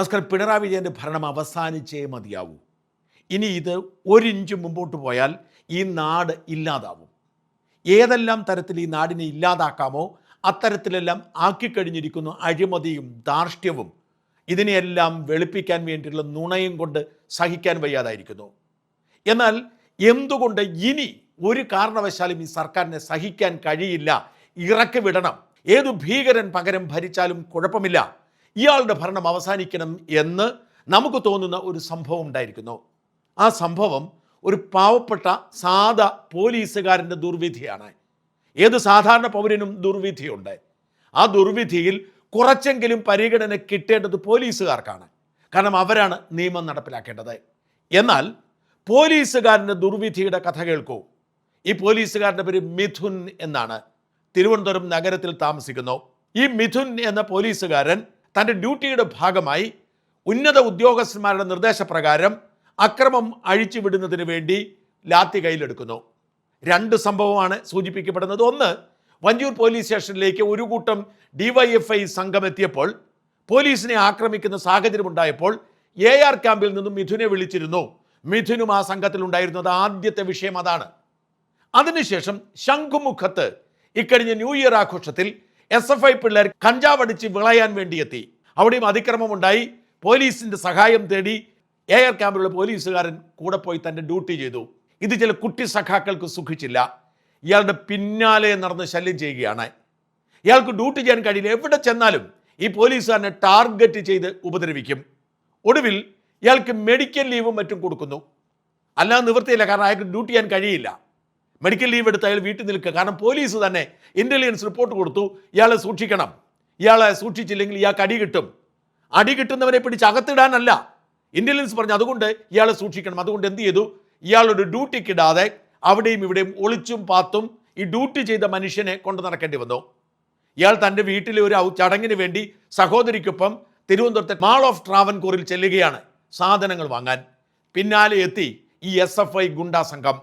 നമസ്കാരം. പിണറായി വിജയൻ്റെ ഭരണം അവസാനിച്ചേ മതിയാവൂ. ഇനി ഇത് ഒരിഞ്ച് മുമ്പോട്ട് പോയാൽ ഈ നാട് ഇല്ലാതാവും. ഏതെല്ലാം തരത്തിൽ ഈ നാടിനെ ഇല്ലാതാക്കാമോ അത്തരത്തിലെല്ലാം ആക്കിക്കഴിഞ്ഞിരിക്കുന്നു. അഴിമതിയും ധാർഷ്ട്യവും ഇതിനെയെല്ലാം വെളുപ്പിക്കാൻ വേണ്ടിയുള്ള നുണയും കൊണ്ട് സഹിക്കാൻ വയ്യാതായിരിക്കുന്നു. എന്നാൽ എന്തുകൊണ്ട് ഇനി ഒരു കാരണവശാലും ഈ സർക്കാരിനെ സഹിക്കാൻ കഴിയില്ല, ഇറക്കി വിടണം, ഏതു ഭീകരൻ പകരം ഭരിച്ചാലും കുഴപ്പമില്ല, ഇയാളുടെ ഭരണം അവസാനിക്കണം എന്ന് നമുക്ക് തോന്നുന്ന ഒരു സംഭവം ഉണ്ടായിരിക്കുന്നു. ആ സംഭവം ഒരു പാവപ്പെട്ട സാധാ പോലീസുകാരൻ്റെ ദുർവിധിയാണ്. ഏത് സാധാരണ പൗരനും ദുർവിധിയുണ്ട്. ആ ദുർവിധിയിൽ കുറച്ചെങ്കിലും പരിഗണന കിട്ടേണ്ടത് പോലീസുകാർക്കാണ്. കാരണം അവരാണ് നിയമം നടപ്പിലാക്കേണ്ടത്. എന്നാൽ പോലീസുകാരൻ്റെ ദുർവിധിയുടെ കഥ കേൾക്കൂ. ഈ പോലീസുകാരൻ്റെ പേര് മിഥുൻ എന്നാണ്. തിരുവനന്തപുരം നഗരത്തിൽ താമസിക്കുന്നു. ഈ മിഥുൻ എന്ന പോലീസുകാരൻ തൻ്റെ ഡ്യൂട്ടിയുടെ ഭാഗമായി ഉന്നത ഉദ്യോഗസ്ഥന്മാരുടെ നിർദ്ദേശപ്രകാരം അക്രമം അഴിച്ചുവിടുന്നതിന് വേണ്ടി ലാത്തി കയ്യിലെടുക്കുന്നു. രണ്ട് സംഭവമാണ് സൂചിപ്പിക്കപ്പെടുന്നത്. ഒന്ന്, വഞ്ചൂർ പോലീസ് സ്റ്റേഷനിലേക്ക് ഒരു കൂട്ടം DYFI സംഘം എത്തിയപ്പോൾ പോലീസിനെ ആക്രമിക്കുന്ന സാഹചര്യമുണ്ടായപ്പോൾ AR ക്യാമ്പിൽ നിന്നും മിഥുനെ വിളിച്ചിരുന്നു. മിഥുനും ആ സംഘത്തിലുണ്ടായിരുന്നത്. ആദ്യത്തെ വിഷയം അതാണ്. അതിനുശേഷം ശംഖുമുഖത്ത് ഇക്കഴിഞ്ഞ ന്യൂ ഇയർ ആഘോഷത്തിൽ SFI പിള്ളേർ കഞ്ചാവടിച്ച് വിളയാൻ വേണ്ടിയെത്തി. അവിടെയും അതിക്രമമുണ്ടായി. പോലീസിൻ്റെ സഹായം തേടി AR ക്യാമ്പിലുള്ള പോലീസുകാരൻ കൂടെ പോയി തൻ്റെ ഡ്യൂട്ടി ചെയ്തു. ഇത് ചില കുട്ടി സഖാക്കൾക്ക് സുഖിച്ചില്ല. ഇയാളുടെ പിന്നാലെ നടന്ന് ശല്യം ചെയ്യുകയാണ്. ഇയാൾക്ക് ഡ്യൂട്ടി ചെയ്യാൻ കഴിയില്ല. എവിടെ ചെന്നാലും ഈ പോലീസുകാരനെ ടാർഗറ്റ് ചെയ്ത് ഉപദ്രവിക്കും. ഒടുവിൽ ഇയാൾക്ക് മെഡിക്കൽ ലീവും മറ്റും കൊടുക്കുന്നു. അല്ലാതെ നിവൃത്തിയില്ല. കാരണം അയാൾക്ക് ഡ്യൂട്ടി ചെയ്യാൻ കഴിയില്ല. മെഡിക്കൽ ലീവ് എടുത്ത് അയാൾ വീട്ടിൽ നിൽക്കുക. കാരണം പോലീസ് തന്നെ ഇൻ്റലിജൻസ് റിപ്പോർട്ട് കൊടുത്തു, ഇയാളെ സൂക്ഷിക്കണം, ഇയാളെ സൂക്ഷിച്ചില്ലെങ്കിൽ ഇയാൾക്ക് അടി കിട്ടും. അടി കിട്ടുന്നവരെ പിടിച്ച് അകത്തിടാനല്ല, ഇൻ്റലിജൻസ് പറഞ്ഞു അതുകൊണ്ട് ഇയാളെ സൂക്ഷിക്കണം. അതുകൊണ്ട് എന്ത് ചെയ്തു, ഇയാളൊരു ഡ്യൂട്ടിക്കിടാതെ അവിടെയും ഇവിടെയും ഒളിച്ചും പാത്തും ഈ ഡ്യൂട്ടി ചെയ്ത മനുഷ്യനെ കൊണ്ടു നടക്കേണ്ടി വന്നു. ഇയാൾ തൻ്റെ വീട്ടിലെ ഒരു ചടങ്ങിന് വേണ്ടി സഹോദരിക്കൊപ്പം തിരുവനന്തപുരത്തെ മാൾ ഓഫ് ട്രാവൻകൂറിൽ ചെല്ലുകയാണ് സാധനങ്ങൾ വാങ്ങാൻ. പിന്നാലെ എത്തി ഈ SFI ഗുണ്ടാ സംഘം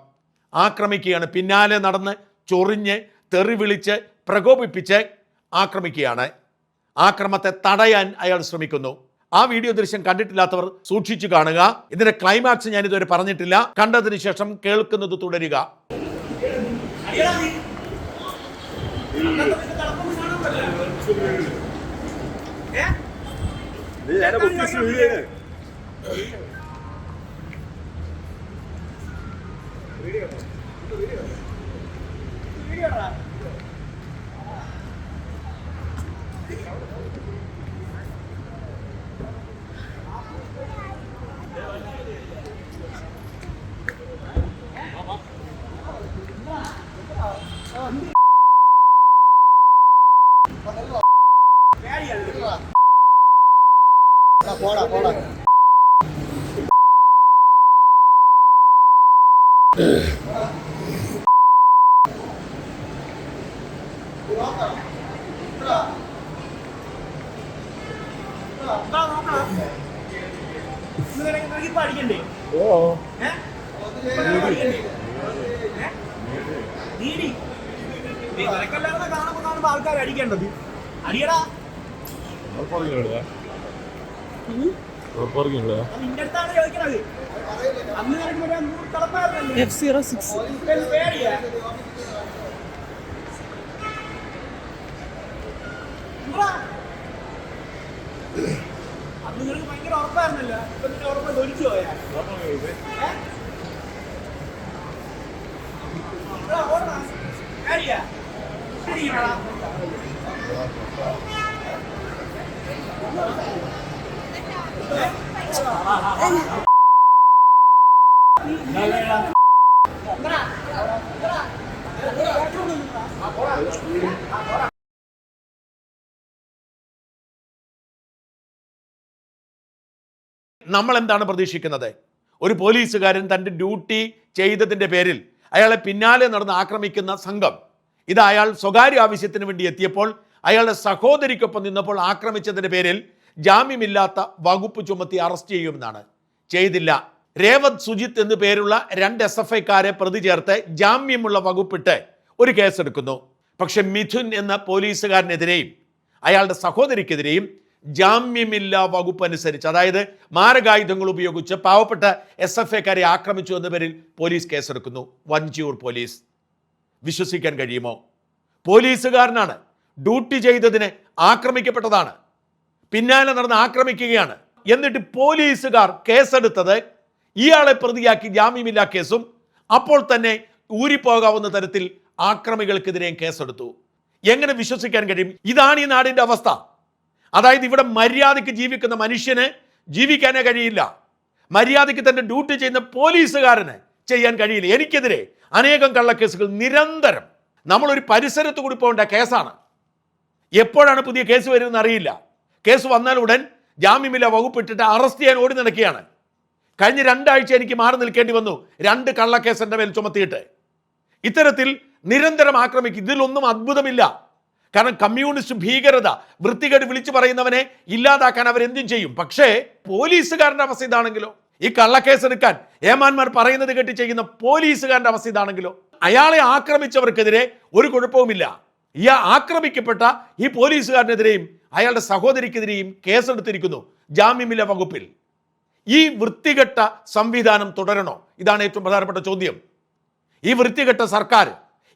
ആക്രമിക്കുകയാണ്. പിന്നാലെ നടന്ന് ചൊറിഞ്ഞ് തെറി വിളിച്ച് പ്രകോപിപ്പിച്ച് ആക്രമിക്കുകയാണ്. ആക്രമത്തെ തടയാൻ അയാൾ ശ്രമിക്കുന്നു. ആ വീഡിയോ ദൃശ്യം കണ്ടിട്ടില്ലാത്തവർ സൂക്ഷിച്ചു കാണുക. ഇതിന്റെ ക്ലൈമാക്സ് ഞാൻ ഇതുവരെ പറഞ്ഞിട്ടില്ല. കണ്ടതിന് ശേഷം കേൾക്കുന്നത് തുടരുക. പോടാ പോടാ പഠിക്കണ്ടേ? നിനക്കല്ലാതെ കാണുമ്പോ ആൾക്കാർ അടിക്കേണ്ടത് അടിയടാ. നിന്റെ അടുത്താണ് ചോദിക്കണത്. അന്ന് നിനക്ക് 100 കളപ്പായിരുന്നല്ലേ F06 പേടിയാ. അന്ന് നിനക്ക് ഭയങ്കര ഉറപ്പായിരുന്നല്ല. ഇപ്പൊ നിന്റെ ഉറപ്പ് തൊലിച്ചു പോയാ. പേടിയാ നമ്മൾ എന്താണ് പ്രതീക്ഷിക്കുന്നത്? ഒരു പോലീസുകാരൻ തൻ്റെ ഡ്യൂട്ടി ചെയ്തതിൻ്റെ പേരിൽ അയാളെ പിന്നാലെ നടന്ന് ആക്രമിക്കുന്ന സംഘം ഇത് അയാൾ സ്വകാര്യ ആവശ്യത്തിന് വേണ്ടി എത്തിയപ്പോൾ അയാളുടെ സഹോദരിക്കൊപ്പം നിന്നപ്പോൾ ആക്രമിച്ചതിൻ്റെ പേരിൽ ജാമ്യമില്ലാത്ത വകുപ്പ് ചുമത്തി അറസ്റ്റ് ചെയ്യുമെന്നാണ്. ചെയ്തില്ല. രേവത് സുജിത്ത് എന്ന് പേരുള്ള 2 SFIക്കാരെ പ്രതി ചേർത്ത് ജാമ്യമുള്ള വകുപ്പിട്ട് ഒരു കേസെടുക്കുന്നു. പക്ഷെ മിഥുൻ എന്ന പോലീസുകാരനെതിരെയും അയാളുടെ സഹോദരിക്കെതിരെയും ജാമ്യമില്ലാ വകുപ്പ് അനുസരിച്ച്, അതായത് മാരകായുധങ്ങൾ ഉപയോഗിച്ച് പാവപ്പെട്ട SFA-കാരെ ആക്രമിച്ചു എന്ന പേരിൽ പോലീസ് കേസെടുക്കുന്നു. വഞ്ചിയൂർ പോലീസ്. വിശ്വസിക്കാൻ കഴിയുമോ? പോലീസുകാരനാണ്, ഡ്യൂട്ടി ചെയ്തതിന് ആക്രമിക്കപ്പെട്ടതാണ്, പിന്നാലെ നടന്ന് ആക്രമിക്കുകയാണ്. എന്നിട്ട് പോലീസുകാർ കേസെടുത്തത് ഇയാളെ പ്രതിയാക്കി ജാമ്യമില്ലാ കേസും അപ്പോൾ തന്നെ ഊരിപ്പോകാവുന്ന തരത്തിൽ ആക്രമികൾക്കെതിരെയും കേസെടുത്തു. എങ്ങനെ വിശ്വസിക്കാൻ കഴിയും? ഇതാണ് ഈ നാടിൻ്റെ അവസ്ഥ. അതായത് ഇവിടെ മര്യാദയ്ക്ക് ജീവിക്കുന്ന മനുഷ്യന് ജീവിക്കാനേ കഴിയില്ല, മര്യാദയ്ക്ക് തന്നെ ഡ്യൂട്ടി ചെയ്യുന്ന പോലീസുകാരന് ചെയ്യാൻ കഴിയില്ല. എനിക്കെതിരെ അനേകം കള്ളക്കേസുകൾ നിരന്തരം, നമ്മളൊരു പരിസരത്ത് കൂടി പോകേണ്ട കേസാണ്. എപ്പോഴാണ് പുതിയ കേസ് വരുന്നതെന്ന് അറിയില്ല. കേസ് വന്നാൽ ഉടൻ ജാമ്യമില്ലാ വകുപ്പ് ഇട്ടിട്ട് അറസ്റ്റ് ചെയ്യാൻ ഓടി നടക്കുകയാണ്. കഴിഞ്ഞ 2 ആഴ്ച എനിക്ക് മാറി നിൽക്കേണ്ടി വന്നു 2 കള്ളക്കേസ് എൻ്റെ മേൽ ചുമത്തിയിട്ട്. ഇത്തരത്തിൽ നിരന്തരം ആക്രമിക്കും. ഇതിലൊന്നും അത്ഭുതമില്ല. കാരണം കമ്മ്യൂണിസ്റ്റ് ഭീകരത, വൃത്തികേട് വിളിച്ചു പറയുന്നവനെ ഇല്ലാതാക്കാൻ അവരെന്തും ചെയ്യും. പക്ഷേ പോലീസുകാരൻ്റെ അവസ്ഥ ഇതാണെങ്കിലോ? ഈ കള്ളക്കേസ് എടുക്കാൻ ഏമാന്മാർ പറയുന്നത് കേട്ട് ചെയ്യുന്ന പോലീസുകാരൻ്റെ അവസ്ഥ ഇതാണെങ്കിലോ? അയാളെ ആക്രമിച്ചവർക്കെതിരെ ഒരു കുഴപ്പവുമില്ല. ഈ ആക്രമിക്കപ്പെട്ട ഈ പോലീസുകാരനെതിരെയും അയാളുടെ സഹോദരിക്കെതിരെയും കേസെടുത്തിരിക്കുന്നു ജാമ്യമില്ലാ വകുപ്പിൽ. ഈ വൃത്തികെട്ട സംവിധാനം തുടരണോ? ഇതാണ് ഏറ്റവും പ്രധാനപ്പെട്ട ചോദ്യം. ഈ വൃത്തികെട്ട സർക്കാർ,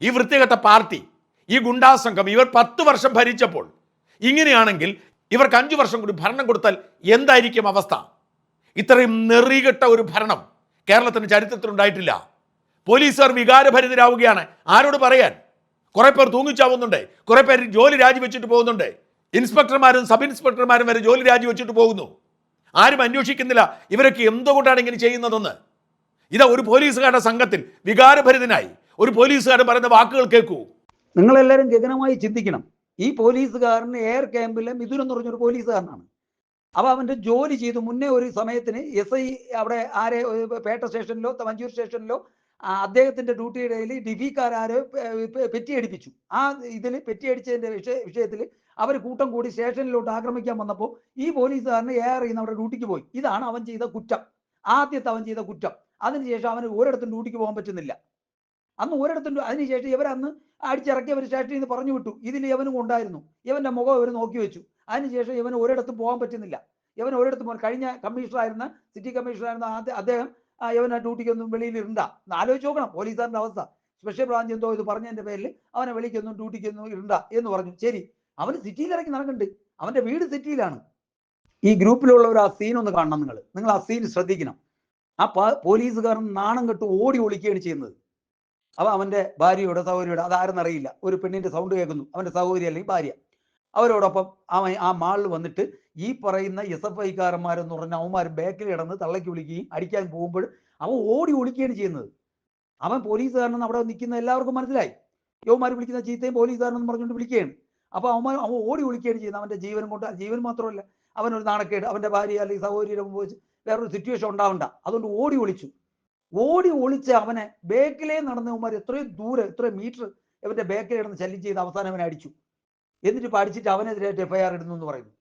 ഈ വൃത്തികെട്ട പാർട്ടി, ഈ ഗുണ്ടാസംഘം ഇവർ 10 വർഷം ഭരിച്ചപ്പോൾ ഇങ്ങനെയാണെങ്കിൽ ഇവർക്ക് 5 വർഷം കൂടി ഭരണം കൊടുത്താൽ എന്തായിരിക്കും അവസ്ഥ? ഇത്രയും നെറികെട്ട ഒരു ഭരണം കേരളത്തിന്റെ ചരിത്രത്തിലുണ്ടായിട്ടില്ല. പോലീസുകാർ വികാരഭരിതരാവുകയാണ്. ആരോട് പറയാൻ? കുറെ പേർ തൂങ്ങിച്ചാവുന്നുണ്ട്, കുറെ പേർ ജോലി രാജിവെച്ചിട്ട് പോകുന്നുണ്ട്, ഇൻസ്പെക്ടർമാരും സബ് ഇൻസ്പെക്ടർമാരും വരെ ജോലി രാജിവെച്ചിട്ട് പോകുന്നു. ആരും അന്വേഷിക്കുന്നില്ല ഇവരൊക്കെ എന്തുകൊണ്ടാണ് ഇങ്ങനെ ചെയ്യുന്നതെന്ന്. ഇതാ ഒരു പോലീസുകാരുടെ സംഘത്തിൽ വികാരഭരിതനായി ഒരു പോലീസുകാരൻ പറയുന്ന വാക്കുകൾ കേൾക്കൂ. നിങ്ങളെല്ലാവരും ഗഗനമായി ചിന്തിക്കണം. ഈ പോലീസുകാരന് എയർ ക്യാമ്പിലെ മിഥുൻ എന്ന് പറഞ്ഞൊരു പോലീസുകാരനാണ്. അപ്പോൾ അവൻ്റെ ജോലി ചെയ്തു. മുന്നേ ഒരു സമയത്തിന് SI അവിടെ ആരെ പേട്ട സ്റ്റേഷനിലോ വഞ്ചൂർ സ്റ്റേഷനിലോ അദ്ദേഹത്തിൻ്റെ ഡ്യൂട്ടിയുടെ ഇടയിൽ ഡിഫിക്കാരോ പെറ്റിയടിപ്പിച്ചു. ആ ഇതിൽ പെറ്റിയടിച്ചതിൻ്റെ വിഷയത്തിൽ അവർ കൂട്ടം കൂടി സ്റ്റേഷനിലോട്ട് ആക്രമിക്കാൻ വന്നപ്പോൾ ഈ പോലീസുകാരന് ARI നമ്മുടെ ഡ്യൂട്ടിക്ക് പോയി. ഇതാണ് അവൻ ചെയ്ത കുറ്റം, ആദ്യത്തെ അവൻ ചെയ്ത കുറ്റം. അതിനുശേഷം അവന് ഒരിടത്തും ഡ്യൂട്ടിക്ക് പോകാൻ പറ്റുന്നില്ല. അന്ന് ഒരിടത്തും. അതിനുശേഷം ഇവരന്ന് അടിച്ചിറക്കി അവർ സ്റ്റേഷനിൽ നിന്ന് പറഞ്ഞു വിട്ടു. ഇതിൽ ഇവനും ഉണ്ടായിരുന്നു. ഇവൻ്റെ മുഖം ഇവർ നോക്കി വെച്ചു. അതിനുശേഷം ഇവന് ഒരിടത്തും പോകാൻ പറ്റുന്നില്ല. ഇവൻ ഒരിടത്തും പോകാൻ കഴിഞ്ഞ കമ്മീഷണറായിരുന്ന സിറ്റി കമ്മീഷണറായിരുന്ന അദ്ദേഹം ഇവനെ ഡ്യൂട്ടിക്കൊന്നും വെളിയിൽ ഇരുണ്ട. ആലോചിച്ച് നോക്കണം പോലീസുകാരൻ്റെ അവസ്ഥ. സ്പെഷ്യൽ ബ്രാഞ്ച് എന്തോ ഇത് പറഞ്ഞതിൻ്റെ പേരിൽ അവനെ വെളിക്കൊന്നും ഡ്യൂട്ടിക്കൊന്നും ഇരുണ്ട എന്ന് പറഞ്ഞു. ശരി, അവന് സിറ്റിയിൽ ഇറങ്ങി നടക്കുന്നുണ്ട്. അവൻ്റെ വീട് സിറ്റിയിലാണ്. ഈ ഗ്രൂപ്പിലുള്ളവർ ആ സീൻ ഒന്ന് കാണണം. നിങ്ങൾ ആ സീൻ ശ്രദ്ധിക്കണം. ആ പോലീസുകാരൻ നാണം കെട്ട് ഓടി ഒളിക്കുകയാണ് ചെയ്യുന്നത്. അപ്പോൾ അവൻ്റെ ഭാര്യയോട് സഹോദരിയോട്, അതാരെന്നറിയില്ല, ഒരു പെണ്ണിൻ്റെ സൗണ്ട് കേൾക്കുന്നു, അവൻ്റെ സഹോദരി അല്ലെങ്കിൽ ഭാര്യ. അവരോടൊപ്പം അവൻ ആ മാളിൽ വന്നിട്ട് ഈ പറയുന്ന SFI-കാരന്മാരെന്ന് പറഞ്ഞാൽ അവന്മാർ ബാക്കിൽ കിടന്ന് തള്ളയ്ക്ക് വിളിക്കുകയും അടിക്കാൻ പോകുമ്പോൾ അവൻ ഓടി ഒളിക്കുകയാണ് ചെയ്യുന്നത്. അവൻ പോലീസുകാരനെന്ന് അവിടെ നിൽക്കുന്ന എല്ലാവർക്കും മനസ്സിലായി. യവന്മാർ വിളിക്കുന്ന ചീത്തയും പോലീസുകാരനെന്ന് പറഞ്ഞുകൊണ്ട് വിളിക്കുകയാണ്. അപ്പോൾ അവൻ ഓടി ഒളിക്കുകയാണ് ചെയ്യുന്നത്. അവൻ്റെ ജീവൻ കൊണ്ട്, ജീവൻ മാത്രമല്ല അവനൊരു നാണക്കേട്, അവൻ്റെ ഭാര്യ അല്ലെങ്കിൽ സഹോദരിയുടെ മുമ്പ് വെച്ച് വേറൊരു സിറ്റുവേഷൻ ഉണ്ടാവണ്ട. അതുകൊണ്ട് ഓടി ഒളിച്ചു. ഓടി ഒളിച്ച് അവനെ ബേക്കിലേ നടന്നവന്മാർ എത്രയും ദൂരെ, എത്രയും മീറ്റർ ഇവൻ്റെ ബേക്കിൽ കിടന്ന് ശല്യം ചെയ്ത് അവസാനം അവനെ അടിച്ചു. എന്നിട്ട് ഇപ്പോൾ അടിച്ചിട്ട് അവനെതിരായിട്ട് FIR ഇടുന്നു എന്ന് പറയുന്നു.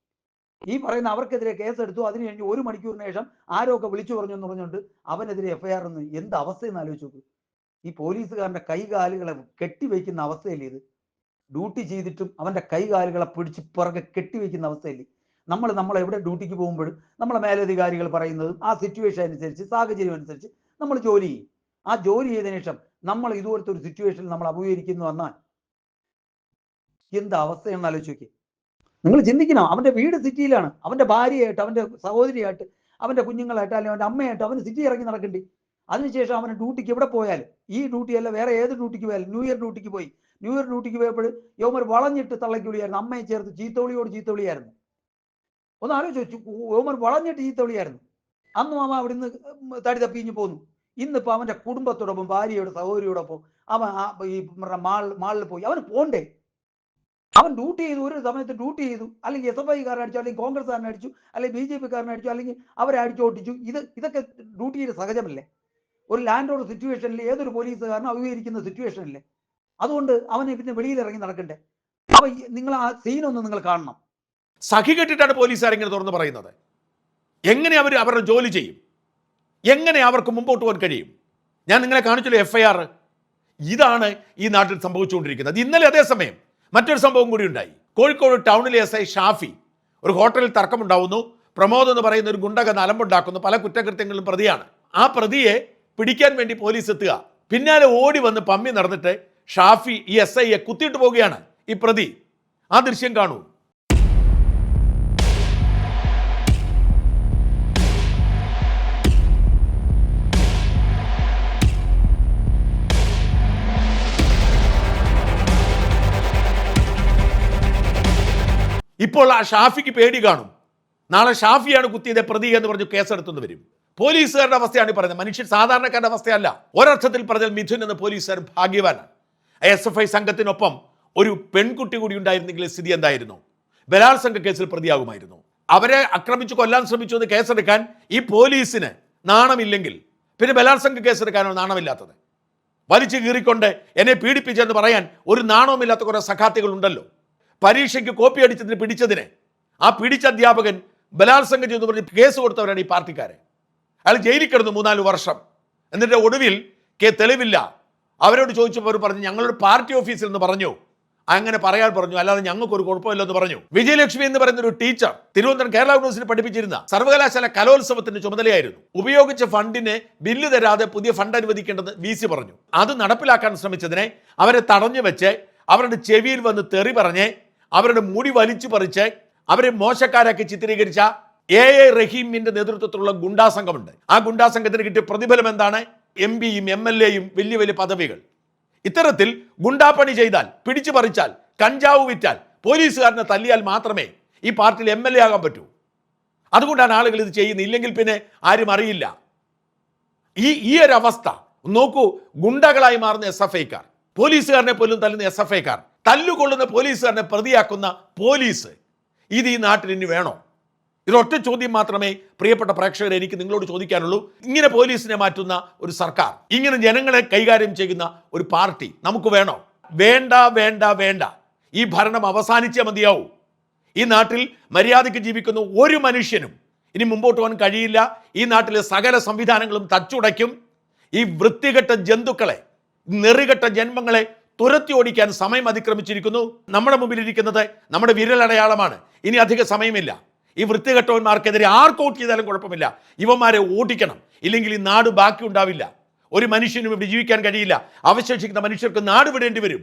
ഈ പറയുന്ന അവർക്കെതിരെ കേസെടുത്തു. അതിന് കഴിഞ്ഞ് 1 മണിക്കൂറിന് ശേഷം ആരോ ഒക്കെ വിളിച്ചു പറഞ്ഞു എന്ന് പറഞ്ഞുകൊണ്ട് അവനെതിരെ FIR എന്ന്. എന്ത് അവസ്ഥയെന്ന് ആലോചിച്ച് നോക്ക്. ഈ പോലീസുകാരൻ്റെ കൈകാലുകളെ കെട്ടിവെക്കുന്ന അവസ്ഥയല്ലേ ഇത്? ഡ്യൂട്ടി ചെയ്തിട്ടും അവൻ്റെ കൈകാലുകളെ പിടിച്ച് പുറകെ കെട്ടിവെക്കുന്ന അവസ്ഥയല്ലേ? നമ്മൾ എവിടെ ഡ്യൂട്ടിക്ക് പോകുമ്പോഴും നമ്മളെ മേലധികാരികൾ പറയുന്നതും ആ സിറ്റുവേഷൻ അനുസരിച്ച്, സാഹചര്യം അനുസരിച്ച് നമ്മൾ ജോലി ചെയ്യും. ആ ജോലി ചെയ്തതിനു ശേഷം നമ്മൾ ഇതുപോലത്തെ ഒരു സിറ്റുവേഷനിൽ നമ്മൾ അഭിമുഖീകരിക്കുന്നു വന്നാൽ എന്ത് അവസ്ഥയാണെന്ന് ആലോചിച്ച് നോക്കി. നിങ്ങൾ ചിന്തിക്കണം. അവൻ്റെ വീട് സിറ്റിയിലാണ്. അവൻ്റെ ഭാര്യയായിട്ട്, അവൻ്റെ സഹോദരിയായിട്ട്, അവൻ്റെ കുഞ്ഞുങ്ങളായിട്ട്, അല്ലെങ്കിൽ അവൻ്റെ അമ്മയായിട്ട് അവന് സിറ്റി ഇറങ്ങി നടക്കണ്ടേ? അതിനുശേഷം അവന് ഡ്യൂട്ടിക്ക് എവിടെ പോയാലും, ഈ ഡ്യൂട്ടി അല്ല വേറെ ഏത് ഡ്യൂട്ടിക്ക് പോയാലും, ന്യൂ ഇയർ ഡ്യൂട്ടിക്ക് പോയി, ന്യൂ ഇയർ ഡ്യൂട്ടിക്ക് പോയപ്പോൾ യോമർ വളഞ്ഞിട്ട് തള്ളയ്ക്ക് വിളിയായിരുന്നു. അമ്മയെ ചേർത്ത് ചീത്തവിളിയോട് ചീത്തവിളിയായിരുന്നു. ഒന്ന് ആലോചിച്ചു. യോമർ വളഞ്ഞിട്ട് ചീത്തവിളിയായിരുന്നു. അന്നും അവൻ അവിടുന്ന് തടി തപ്പിഞ്ഞ് പോന്നു. ഇന്നിപ്പോൾ അവൻ്റെ കുടുംബത്തോടൊപ്പം, ഭാര്യയോട്, സഹോദരിയോടൊപ്പം അവൻ ഈ മാളിൽ പോയി. അവന് പോണ്ടേ? അവൻ ഡ്യൂട്ടി ചെയ്തു. ഒരു സമയത്ത് ഡ്യൂട്ടി ചെയ്തു. അല്ലെങ്കിൽ SFI-കാരനെ അടിച്ചു, അല്ലെങ്കിൽ കോൺഗ്രസ്സുകാരനെ അടിച്ചു, അല്ലെങ്കിൽ BJP-കാരനെ അടിച്ചു, അല്ലെങ്കിൽ അവരെ അടിച്ചോട്ടിച്ചു. ഇതൊക്കെ ഡ്യൂട്ടിയുടെ സഹജമല്ലേ? ഒരു ലാൻഡ് ഓർഡർ സിറ്റുവേഷനിൽ ഏതൊരു പോലീസുകാരനും അഭിമുഖീകരിക്കുന്ന സിറ്റുവേഷനില്ലേ? അതുകൊണ്ട് അവനെ പിന്നെ വെളിയിൽ ഇറങ്ങി നടക്കണ്ടേ? അപ്പൊ നിങ്ങൾ ആ സീനൊന്ന് നിങ്ങൾ കാണണം. സഖി കെട്ടിട്ടാണ് പോലീസുകാർ ഇങ്ങനെ തുറന്ന് പറയുന്നത്. എങ്ങനെ അവർ അവരുടെ ജോലി ചെയ്യും? എങ്ങനെ അവർക്ക് മുമ്പോട്ട് പോകാൻ കഴിയും? ഞാൻ നിങ്ങളെ കാണിച്ചല്ലോ FIR. ഇതാണ് ഈ നാട്ടിൽ സംഭവിച്ചുകൊണ്ടിരിക്കുന്നത്. ഇന്നലെ അതേസമയം മറ്റൊരു സംഭവം കൂടി ഉണ്ടായി. കോഴിക്കോട് ടൗണിലെ SI ഷാഫി ഒരു ഹോട്ടലിൽ തർക്കമുണ്ടാവുന്നു, പ്രമോദ് എന്ന് പറയുന്ന ഒരു ഗുണ്ടക അലമ്പുണ്ടാക്കുന്നു, പല കുറ്റകൃത്യങ്ങളിലും പ്രതിയാണ്. ആ പ്രതിയെ പിടിക്കാൻ വേണ്ടി പോലീസ് എത്തുക, പിന്നാലെ ഓടി വന്ന് പമ്മി നടന്നിട്ട് ഷാഫി ഈ SIയെ കുത്തിയിട്ട് പോവുകയാണ് ഈ പ്രതി. ആ ദൃശ്യം കാണൂ. ഇപ്പോൾ ആ ഷാഫിക്ക് പേടി കാണും, നാളെ ഷാഫിയാണ് കുത്തിയത് പ്രതി എന്ന് പറഞ്ഞു കേസെടുത്തുനിന്ന് വരും. പോലീസുകാരുടെ അവസ്ഥയാണ് ഈ പറയുന്നത്, മനുഷ്യൻ സാധാരണക്കാരുടെ അവസ്ഥയല്ല. ഒരർത്ഥത്തിൽ പറഞ്ഞാൽ മിഥുൻ എന്ന പോലീസുകാർ ഭാഗ്യവാനാണ്. SFI സംഘത്തിനൊപ്പം ഒരു പെൺകുട്ടി കൂടി ഉണ്ടായിരുന്നെങ്കിൽ സ്ഥിതി എന്തായിരുന്നു? ബലാത്സംഗ കേസിൽ പ്രതിയാകുമായിരുന്നു. അവരെ ആക്രമിച്ചു കൊല്ലാൻ ശ്രമിച്ചു എന്ന് കേസെടുക്കാൻ ഈ പോലീസിന് നാണമില്ലെങ്കിൽ പിന്നെ ബലാത്സംഗ കേസെടുക്കാനോ നാണമില്ലാത്തത്? വലിച്ചു കീറിക്കൊണ്ട് എന്നെ പീഡിപ്പിച്ചെന്ന് പറയാൻ ഒരു നാണവുമില്ലാത്ത കുറേ സഖാത്തികൾ ഉണ്ടല്ലോ. പരീക്ഷയ്ക്ക് കോപ്പി അടിച്ചതിന് പിടിച്ചതിന് ആ പിടിച്ച അധ്യാപകൻ ബലാത്സംഗം ചെയ്തു പറഞ്ഞ് കേസ് കൊടുത്തവരാണ് ഈ പാർട്ടിക്കാരെ. അയാൾ ജയിലിൽ കിടന്നു 3-4 വർഷം. എന്നിട്ട് ഒടുവിൽ തെളിവില്ല. അവരോട് ചോദിച്ചപ്പോൾ അവർ പറഞ്ഞു ഞങ്ങളൊരു പാർട്ടി ഓഫീസിൽ നിന്ന് പറഞ്ഞു, അങ്ങനെ പറയാൻ പറഞ്ഞു, അല്ലാതെ ഞങ്ങൾക്കൊരു കുഴപ്പമില്ലെന്ന് പറഞ്ഞു. വിജയലക്ഷ്മി എന്ന് പറയുന്ന ഒരു ടീച്ചർ തിരുവനന്തപുരം കേരള യൂണിവേഴ്സിറ്റി പഠിപ്പിച്ചിരുന്ന സർവകലാശാല കലോത്സവത്തിന്റെ ചുമതലയായിരുന്നു. ഉപയോഗിച്ച ഫണ്ടിന് ബില്ല് തരാതെ പുതിയ ഫണ്ട് അനുവദിക്കേണ്ടെന്ന് VC പറഞ്ഞു. അത് നടപ്പിലാക്കാൻ ശ്രമിച്ചതിനെ അവരെ തടഞ്ഞു വെച്ച് അവരുടെ ചെവിയിൽ വന്ന് തെറി പറഞ്ഞ് അവരുടെ മുടി വലിച്ചു പറിച്ച് അവരെ മോശക്കാരാക്കി ചിത്രീകരിച്ച AA റഹീമിന്റെ നേതൃത്വത്തിലുള്ള ഗുണ്ടാ സംഘമുണ്ട്. ആ ഗുണ്ടാ സംഘത്തിന് കിട്ടിയ പ്രതിഫലം എന്താണ്? MPയും MLAയും വലിയ വലിയ പദവികൾ. ഇത്തരത്തിൽ ഗുണ്ടാപ്പണി ചെയ്താൽ, പിടിച്ചു പറിച്ചാൽ, കഞ്ചാവ് വിറ്റാൽ, പോലീസുകാരനെ തല്ലിയാൽ മാത്രമേ ഈ പാർട്ടിയിൽ MLA ആകാൻ പറ്റൂ. അതുകൊണ്ടാണ് ആളുകൾ ഇത് ചെയ്യുന്നത്. ഇല്ലെങ്കിൽ പിന്നെ ആരും അറിയില്ല. ഈ ഒരു അവസ്ഥ നോക്കൂ. ഗുണ്ടകളായി മാറുന്ന SFIക്കാർ, പോലീസുകാരനെ പോലും തല്ലുന്ന SFIക്കാർ, തല്ലുകൊള്ളുന്ന പോലീസുകാരനെ പ്രതിയാക്കുന്ന പോലീസ്, ഇത് ഈ നാട്ടിൽ ഇനി വേണോ? ഇതൊറ്റ ചോദ്യം മാത്രമേ പ്രിയപ്പെട്ട പ്രേക്ഷകരെ എനിക്ക് നിങ്ങളോട് ചോദിക്കാനുള്ളൂ. ഇങ്ങനെ പോലീസിനെ മാറ്റുന്ന ഒരു സർക്കാർ, ഇങ്ങനെ ജനങ്ങളെ കൈകാര്യം ചെയ്യുന്ന ഒരു പാർട്ടി നമുക്ക് വേണോ? വേണ്ട വേണ്ട വേണ്ട. ഈ ഭരണം അവസാനിച്ചേ മതിയാവൂ. ഈ നാട്ടിൽ മര്യാദയ്ക്ക് ജീവിക്കുന്ന ഒരു മനുഷ്യനും ഇനി മുമ്പോട്ട് പോകാൻ കഴിയില്ല. ഈ നാട്ടിലെ സകല സംവിധാനങ്ങളും തച്ചുടയ്ക്കും. ഈ വൃത്തികെട്ട ജന്തുക്കളെ, നെറികെട്ട ജന്മങ്ങളെ തുരത്തി ഓടിക്കാൻ സമയം അതിക്രമിച്ചിരിക്കുന്നു. നമ്മുടെ മുമ്പിലിരിക്കുന്നത് നമ്മുടെ വിരലടയാളമാണ്. ഇനി അധിക സമയമില്ല. ഈ വൃത്തികെട്ടവന്മാർക്കെതിരെ ആർക്കോട്ട് ചെയ്താലും കുഴപ്പമില്ല, ഇവന്മാരെ ഓടിക്കണം. ഇല്ലെങ്കിൽ ഈ നാട് ബാക്കി ഉണ്ടാവില്ല. ഒരു മനുഷ്യനും ഇവിടെ ജീവിക്കാൻ കഴിയില്ല. അവശേഷിക്കുന്ന മനുഷ്യർക്ക് നാട് വിടേണ്ടി വരും.